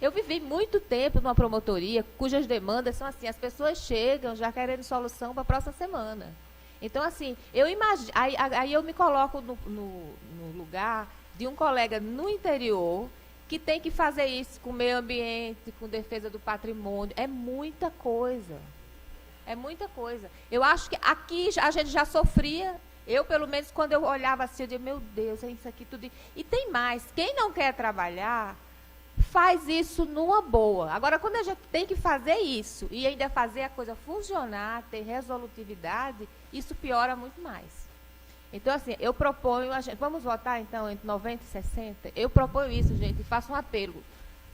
Eu vivi muito tempo numa promotoria cujas demandas são assim, as pessoas chegam já querendo solução para a próxima semana. Então, assim, eu imagino, aí eu me coloco no lugar de um colega no interior que tem que fazer isso com meio ambiente, com defesa do patrimônio. É muita coisa. É muita coisa. Eu acho que aqui a gente já sofria. Eu, pelo menos, quando eu olhava assim, eu dizia, meu Deus, é isso aqui tudo. E tem mais. Quem não quer trabalhar, faz isso numa boa. Agora, quando a gente tem que fazer isso e ainda fazer a coisa funcionar, ter resolutividade, isso piora muito mais. Então, assim, eu proponho, vamos votar, então, entre 90 e 60? Eu proponho isso, gente, e faço um apelo.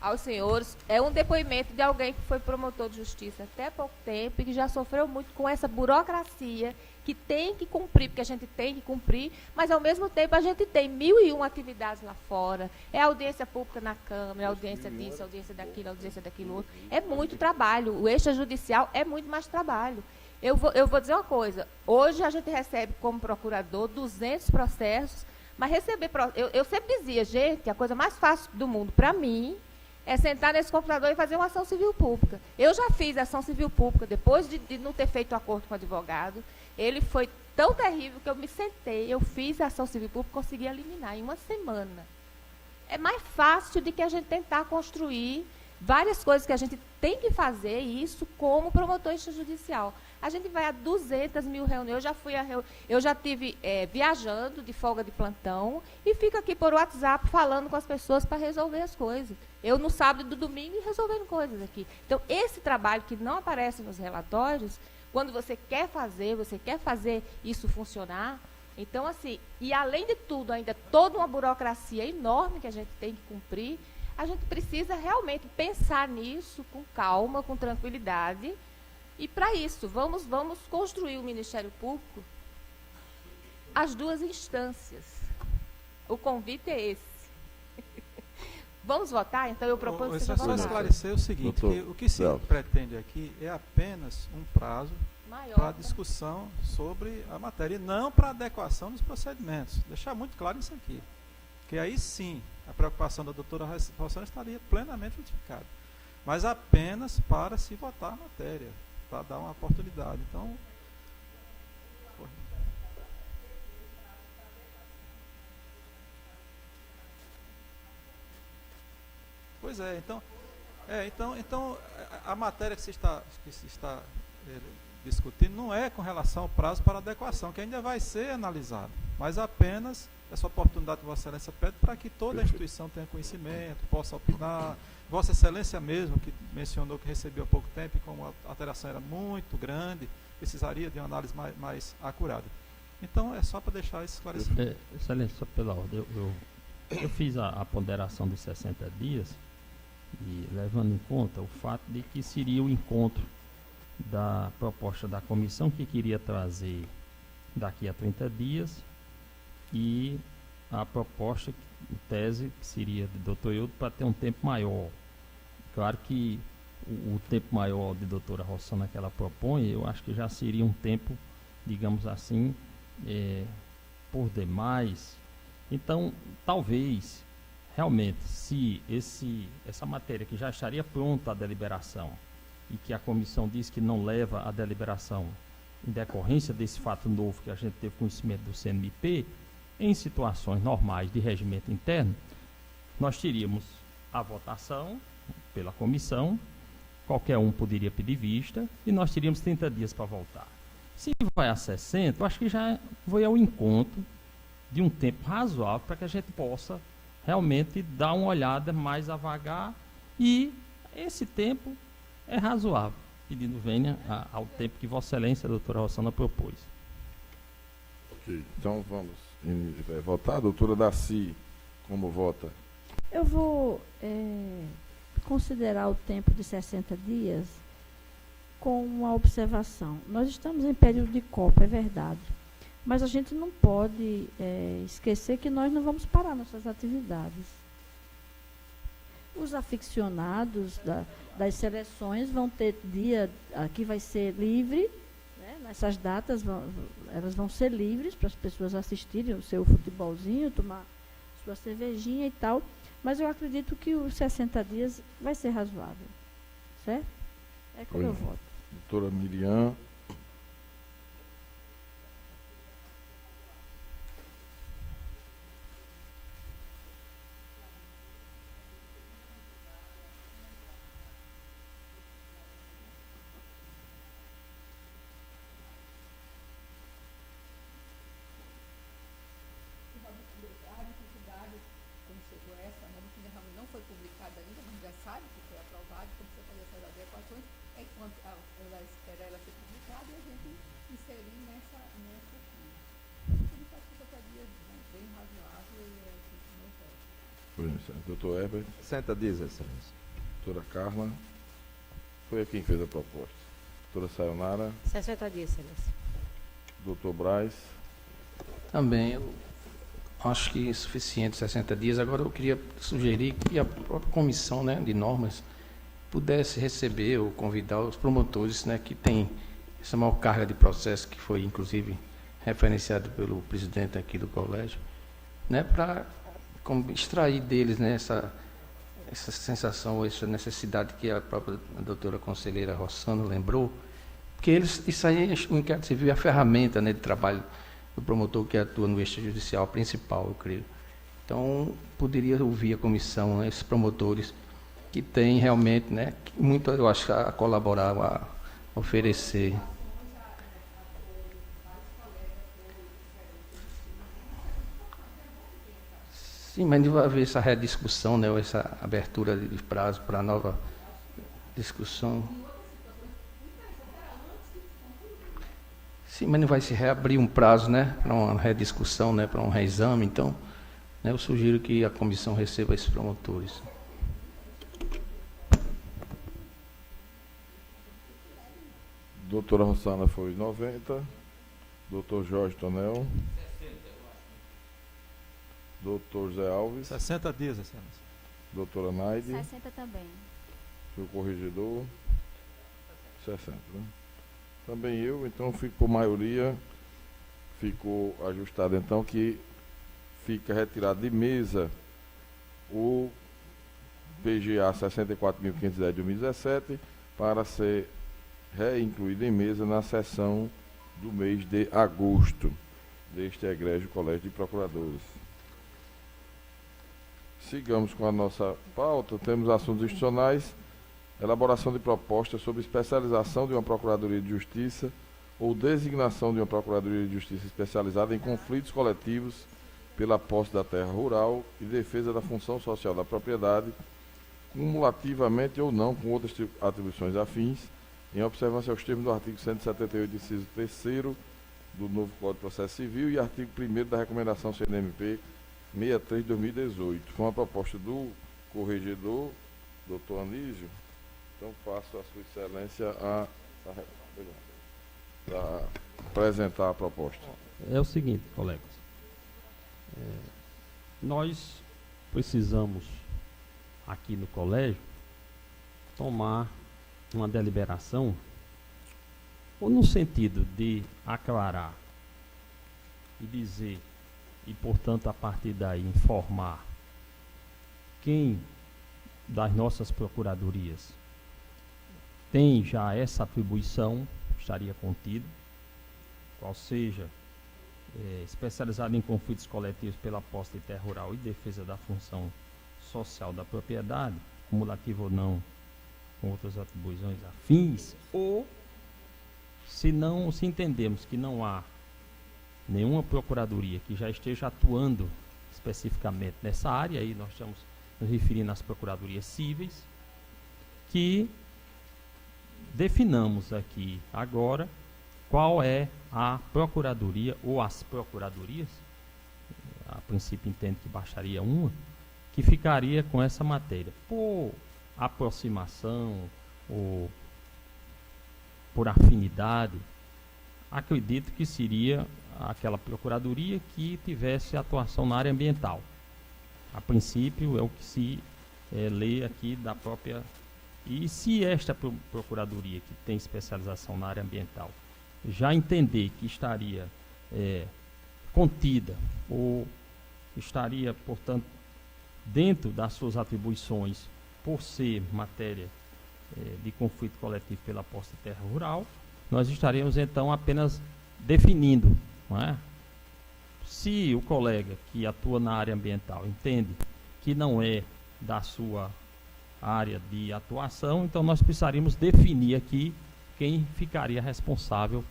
aos senhores, é um depoimento de alguém que foi promotor de justiça até pouco tempo e que já sofreu muito com essa burocracia que tem que cumprir, porque a gente tem que cumprir, mas, ao mesmo tempo, a gente tem 1001 atividades lá fora. É audiência pública na Câmara, é audiência disso, audiência daquilo outro. É muito trabalho. O extrajudicial é muito mais trabalho. Eu vou dizer uma coisa. Hoje, a gente recebe, como procurador, 200 processos, mas receber... Eu sempre dizia, gente, a coisa mais fácil do mundo, para mim, é sentar nesse computador e fazer uma ação civil pública. Eu já fiz ação civil pública, depois de não ter feito acordo com o advogado. Ele foi tão terrível que eu me sentei, eu fiz a ação civil pública e consegui eliminar em uma semana. É mais fácil do que a gente tentar construir várias coisas que a gente tem que fazer isso como promotor extrajudicial. A gente vai a 200 mil reuniões, eu já tive viajando de folga de plantão e fico aqui por WhatsApp falando com as pessoas para resolver as coisas. Eu no sábado e no domingo resolvendo coisas aqui. Então, esse trabalho que não aparece nos relatórios, quando você quer fazer isso funcionar, então, assim, e além de tudo, ainda toda uma burocracia enorme que a gente tem que cumprir, a gente precisa realmente pensar nisso com calma, com tranquilidade. E, para isso, vamos construir o Ministério Público, as duas instâncias. O convite é esse. Vamos votar? Então, eu proponho que seja só votado. esclarecer o seguinte, que o que se pretende aqui é apenas um prazo para discussão sobre a matéria, e não para adequação dos procedimentos. Deixar muito claro isso aqui. Que aí sim, a preocupação da doutora Rossana estaria plenamente justificada. Mas apenas para se votar a matéria, para dar uma oportunidade. Então, pois é, então a matéria que se está discutindo não é com relação ao prazo para adequação, que ainda vai ser analisado, mas apenas essa oportunidade que Vossa Excelência pede para que toda a instituição tenha conhecimento, possa opinar. Vossa Excelência mesmo, que mencionou que recebeu há pouco tempo, e como a alteração era muito grande, precisaria de uma análise mais acurada. Então, é só para deixar isso esclarecido. Excelência, só pela ordem, eu fiz a ponderação dos 60 dias, e levando em conta o fato de que seria o encontro da proposta da comissão, que queria trazer daqui a 30 dias, e a proposta, em tese, que seria de doutor Eudo, para ter um tempo maior. Claro que o tempo maior de doutora Rossana que ela propõe, eu acho que já seria um tempo, digamos assim, por demais. Então, talvez, realmente, se essa matéria que já estaria pronta à deliberação e que a comissão diz que não leva à deliberação em decorrência desse fato novo que a gente teve conhecimento do CNMP, em situações normais de regimento interno, nós teríamos a votação pela comissão, qualquer um poderia pedir vista, e nós teríamos 30 dias para voltar. Se vai a 60, eu acho que já foi ao encontro de um tempo razoável para que a gente possa realmente dar uma olhada mais avagar, e esse tempo é razoável, pedindo venha ao tempo que Vossa Excelência, a doutora Rossana, propôs. Ok, então vamos votar. Doutora Daci, como vota? Eu vou considerar o tempo de 60 dias com uma observação. Nós estamos em período de Copa, é verdade, mas a gente não pode esquecer que nós não vamos parar nossas atividades. Os aficionados das seleções vão ter dia que vai ser livre, né? Nessas datas elas vão ser livres para as pessoas assistirem o seu futebolzinho, tomar sua cervejinha e tal, mas eu acredito que os 60 dias vai ser razoável, certo? É como eu voto. Doutora Miriam. Não foi publicada ainda, mas já sabe que foi aprovado, como você fazer essas adequações, enquanto ela espera ela ser publicada. Excelência. Doutor Herbert. 60 dias, Excelência. Doutora Carla. Foi quem fez a proposta. Doutora Sayonara. 60 dias, Excelência. Doutor Braz. Também, eu acho que é suficiente 60 dias. Agora, eu queria sugerir que a própria comissão, né, de normas pudesse receber ou convidar os promotores, né, que têm essa maior carga de processo, que foi, inclusive, referenciado pelo presidente aqui do colégio, né, para extrair deles, né, essa sensação, essa necessidade que a própria doutora conselheira Rossano lembrou, porque isso aí, o inquérito civil é a ferramenta, né, de trabalho do promotor que atua no eixo judicial principal, eu creio. Então, poderia ouvir a comissão, né, esses promotores que têm realmente, né, muito, eu acho, a colaborar, a oferecer. Sim, mas vai haver essa rediscussão, né, ou essa abertura de prazo para nova discussão. Sim, mas não vai se reabrir um prazo, né, para uma rediscussão, né, para um reexame. Então, né, eu sugiro que a comissão receba esses promotores. Doutora Rossana foi 90. Doutor Jorge Tonel. Doutor Zé Alves. 60 dias, Excelência. Doutora Naide. 60 também. Senhor corregedor. 60, né? Também eu, então fico por maioria. Ficou ajustado, então, que fica retirado de mesa o PGA 64.510 de 2017 para ser reincluído em mesa na sessão do mês de agosto deste egrégio Colégio de Procuradores. Sigamos com a nossa pauta. Temos assuntos institucionais, elaboração de propostas sobre especialização de uma Procuradoria de Justiça ou designação de uma Procuradoria de Justiça especializada em conflitos coletivos pela posse da terra rural e defesa da função social da propriedade, cumulativamente ou não com outras atribuições afins, em observância aos termos do artigo 178, inciso 3º do novo Código de Processo Civil e artigo 1º da Recomendação CNMP 63 de 2018. Foi uma proposta do corregedor, doutor Anísio. Então, passo a Sua Excelência a apresentar a proposta. É o seguinte, colegas. Nós precisamos, aqui no colégio, tomar uma deliberação, ou no sentido de aclarar e dizer, e portanto a partir daí informar quem das nossas procuradorias tem já essa atribuição, estaria contido, qual seja especializado em conflitos coletivos pela posse de terra rural e defesa da função social da propriedade, cumulativo ou não com outras atribuições afins, ou se entendemos que não há nenhuma procuradoria que já esteja atuando especificamente nessa área, aí nós estamos nos referindo às procuradorias cíveis, que definamos aqui agora qual é a procuradoria ou as procuradorias, a princípio entendo que bastaria uma, que ficaria com essa matéria. Por aproximação ou por afinidade, acredito que seria aquela procuradoria que tivesse atuação na área ambiental. A princípio é o que se lê aqui da própria. E se esta procuradoria que tem especialização na área ambiental já entender que estaria contida ou estaria, portanto, dentro das suas atribuições por ser matéria de conflito coletivo pela posse de terra rural, nós estaremos então apenas definindo, não é? Se o colega que atua na área ambiental entende que não é da sua área de atuação, então nós precisaríamos definir aqui quem ficaria responsável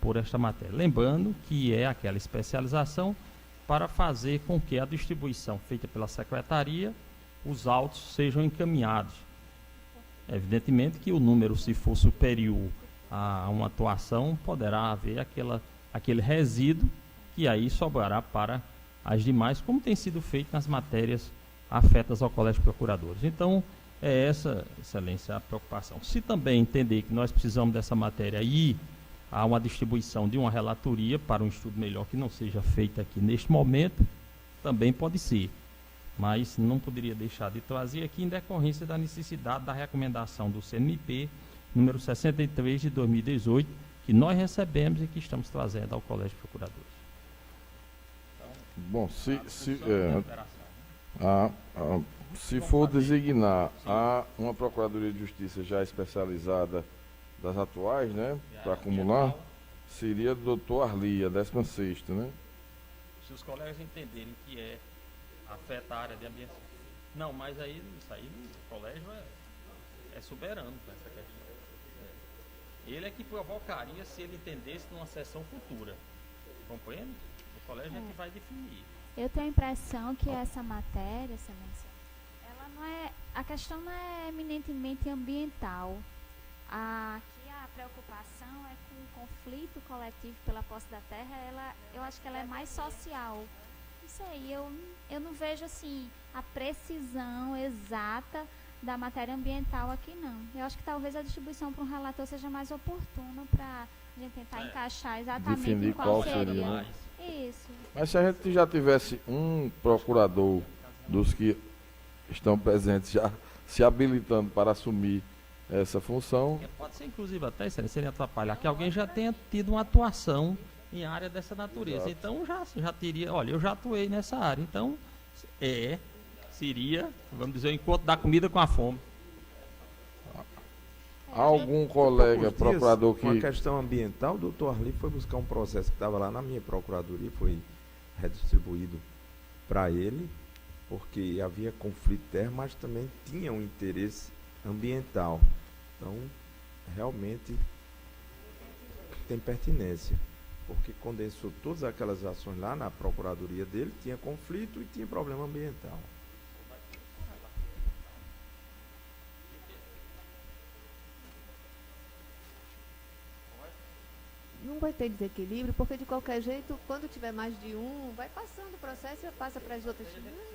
por esta matéria. Lembrando que é aquela especialização para fazer com que a distribuição feita pela secretaria, os autos sejam encaminhados. Evidentemente que o número, se for superior a uma atuação, poderá haver aquele resíduo que aí sobrará para as demais, como tem sido feito nas matérias afetas ao Colégio de Procuradores. Então, é essa, Excelência, a preocupação. Se também entender que nós precisamos dessa matéria e há uma distribuição de uma relatoria para um estudo melhor que não seja feita aqui neste momento, também pode ser. Mas não poderia deixar de trazer aqui em decorrência da necessidade da recomendação do CNMP, número 63 de 2018, que nós recebemos e que estamos trazendo ao Colégio de Procuradores. Bom, se for designar uma Procuradoria de Justiça já especializada das atuais, né, para acumular, seria do Dr. Arli, a 16ª, né? Se os colegas entenderem que afeta a área de ambiente. Não, mas aí isso aí o colégio é soberano com essa questão. Ele é que provocaria se ele entendesse numa sessão futura. Compreende? O colégio é que vai definir. Eu tenho a impressão que essa matéria, Excelência, ela não é, a questão não é eminentemente ambiental. Aqui a preocupação é com o conflito coletivo pela posse da terra, eu acho que ela é mais social. Não sei, eu não vejo assim a precisão exata da matéria ambiental aqui, não. Eu acho que talvez a distribuição para um relator seja mais oportuna para a gente tentar encaixar exatamente definir em qual seria, seria. né? Isso. Mas se a gente já tivesse um procurador dos que estão presentes já se habilitando para assumir essa função... Pode ser, inclusive, até, sem atrapalhar, que alguém já tenha tido uma atuação em área dessa natureza. Exato. Então, já teria... Olha, eu já atuei nessa área. Então, seria, vamos dizer, o encontro da comida com a fome. Algum colega procurador que... Uma questão ambiental, o doutor Arli foi buscar um processo que estava lá na minha procuradoria, foi redistribuído para ele, porque havia conflito de terra, mas também tinha um interesse ambiental. Então, realmente tem pertinência, porque condensou todas aquelas ações lá na procuradoria dele, tinha conflito e tinha problema ambiental. Não vai ter desequilíbrio, porque de qualquer jeito, quando tiver mais de um, vai passando o processo e passa para as outras.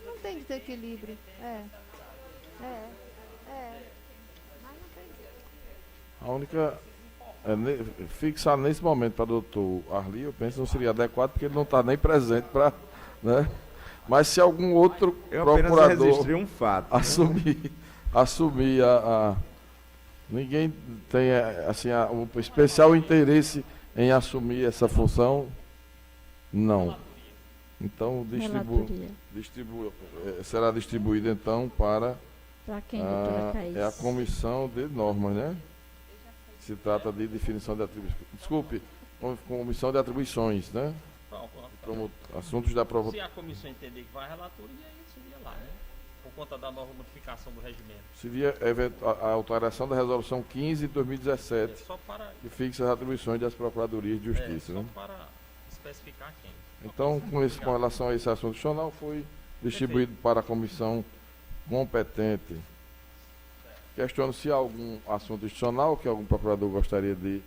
Não tem desequilíbrio. Mas não tem desequilíbrio. A única... fixar nesse momento para o doutor Arli, eu penso que não seria adequado, porque ele não está nem presente para... Né? Mas se algum outro procurador um fato, assumir ninguém tem assim, um especial interesse em assumir essa função, não. Então será distribuído então para quem, doutora Thaís? a comissão de normas, né? Se trata de definição de atribuições. Desculpe, comissão de atribuições, né? Assuntos da prova. Se a comissão entender que vai à relatoria, aí seria lá, né? Por conta da nova modificação do regimento. Seria a alteração da resolução 15 de 2017, que fixa as atribuições das procuradorias de justiça. Só né? para especificar quem. Então, com relação a esse assunto adicional, foi distribuído para a comissão competente. Questiono se há algum assunto adicional que algum procurador gostaria de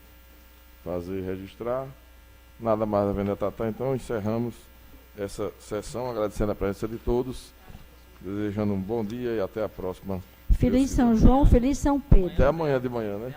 fazer registrar. Nada mais havendo a tratar, então encerramos essa sessão, agradecendo a presença de todos, desejando um bom dia e até a próxima. Feliz São João, feliz São Pedro. Até amanhã de manhã, né?